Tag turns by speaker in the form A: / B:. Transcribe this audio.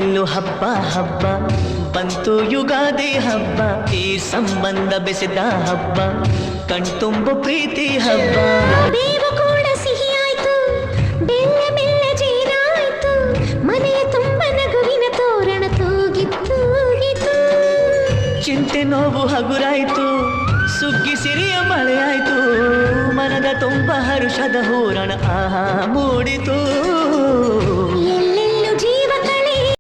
A: ಎಲ್ಲೆಲ್ಲೂ ಹಬ್ಬ ಹಬ್ಬ ಬಂತು ಯುಗಾದಿ ಹಬ್ಬ ಈ ಸಂಬಂಧ ಬೆಸೆದ ಹಬ್ಬ ಕಣ್ತುಂಬು ಪ್ರೀತಿ ಹಬ್ಬ
B: ಬೇವು ಕೂಡ ಸಿಹಿಯಾಯ್ತು ಬೆಲ್ಲ ಬೆಲ್ಲ ಜೇನಾಯ್ತು ಮನೆಯ ತುಂಬ ನಗುವಿನ ತೋರಣ ತೂಗಿತ್ತು
A: ಚಿಂತೆ ನೋವು ಹಗುರಾಯ್ತು ಸುಗ್ಗಿ ಸಿರಿಯ ಮಳೆಯಾಯ್ತು ಮನದ ತುಂಬ ಹರುಷದ ಹೂರಣ ಆಹಾ ಮೂಡಿತು